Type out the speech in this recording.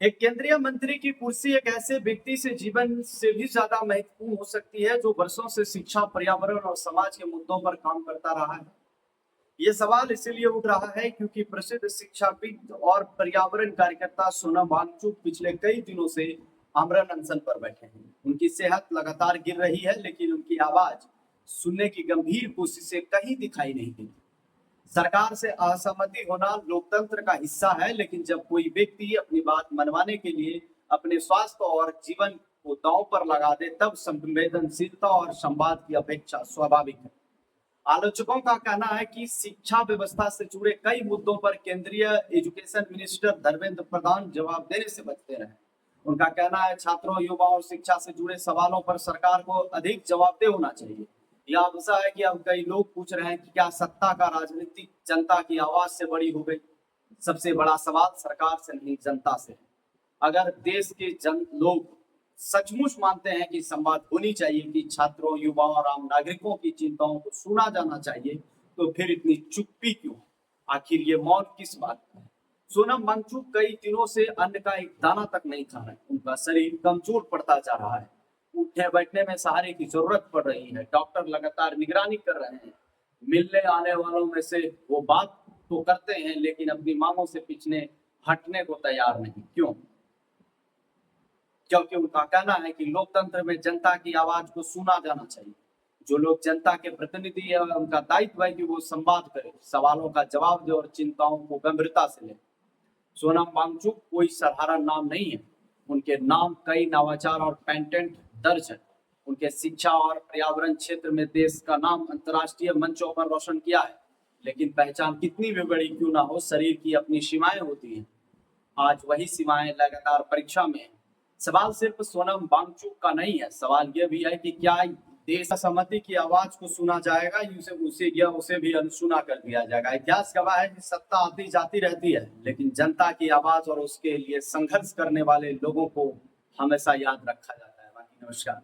एक केंद्रीय मंत्री की कुर्सी एक ऐसे व्यक्ति से जीवन से भी ज्यादा महत्वपूर्ण हो सकती है जो वर्षों से शिक्षा, पर्यावरण और समाज के मुद्दों पर काम करता रहा है। ये सवाल इसीलिए उठ रहा है क्योंकि प्रसिद्ध शिक्षाविद और पर्यावरण कार्यकर्ता सोनम वांगचुक पिछले कई दिनों से आमरण अनशन पर बैठे हैं। उनकी सेहत लगातार गिर रही है, लेकिन उनकी आवाज सुनने की गंभीर कोशिशें कहीं दिखाई नहीं देती। सरकार से असहमति होना लोकतंत्र का हिस्सा है, लेकिन जब कोई व्यक्ति अपनी बात मनवाने के लिए अपने स्वास्थ्य और जीवन को दांव पर लगा दे, तब संवेदनशीलता और संवाद की अपेक्षा स्वाभाविक है। आलोचकों का कहना है कि शिक्षा व्यवस्था से जुड़े कई मुद्दों पर केंद्रीय एजुकेशन मिनिस्टर धर्मेंद्र प्रधान जवाब देने से बचते रहे। उनका कहना है छात्रों, युवा और शिक्षा से जुड़े सवालों पर सरकार को अधिक जवाबदेह होना चाहिए। यह अवसर है कि अब कई लोग पूछ रहे हैं कि क्या सत्ता का राजनीति जनता की आवाज से बड़ी हो गई। सबसे बड़ा सवाल सरकार से नहीं, जनता से है। अगर देश के लोग सचमुच मानते हैं कि संवाद होनी चाहिए, कि छात्रों, युवा और आम नागरिकों की चिंताओं को सुना जाना चाहिए, तो फिर इतनी चुप्पी क्यों? आखिर ये मौन किस बात का है? सोनम वांगचुक कई दिनों से अन्न का एक दाना तक नहीं खा रहे। उनका शरीर कमजोर पड़ता जा रहा है। उठने बैठने में सहारे की जरूरत पड़ रही है। डॉक्टर लगातार निगरानी कर रहे हैं। मिलने आने वालों में से वो बात तो करते हैं, लेकिन अपनी मांगों से पीछे हटने को तैयार नहीं। क्यों? क्योंकि उनका कहना है कि लोकतंत्र में जनता की आवाज को सुना जाना चाहिए। जो लोग जनता के प्रतिनिधि है, उनका दायित्व है कि वो संवाद करे, सवालों का जवाब दे और चिंताओं को गंभीरता से ले। सोनम वांगचुक कोई साधारण नाम नहीं है। उनके नाम कई नवाचार और पेटेंट दर्ज है। उनके शिक्षा और पर्यावरण क्षेत्र में देश का नाम अंतर्राष्ट्रीय मंचों पर रोशन किया है। लेकिन पहचान कितनी भी बड़ी क्यों ना हो, शरीर की अपनी सीमाएं होती हैं। आज वही सीमाएं लगातार परीक्षा में है। सवाल सिर्फ सोनम वांगचुक का नहीं है, सवाल यह भी है कि क्या देश सहमति की आवाज को सुना जाएगा, उसे भी अनसुना कर दिया जाएगा। इतिहास गवाह है कि सत्ता आती जाती रहती है, लेकिन जनता की आवाज और उसके लिए संघर्ष करने वाले लोगों को हमेशा याद रखा जाता है। बाकी नमस्कार।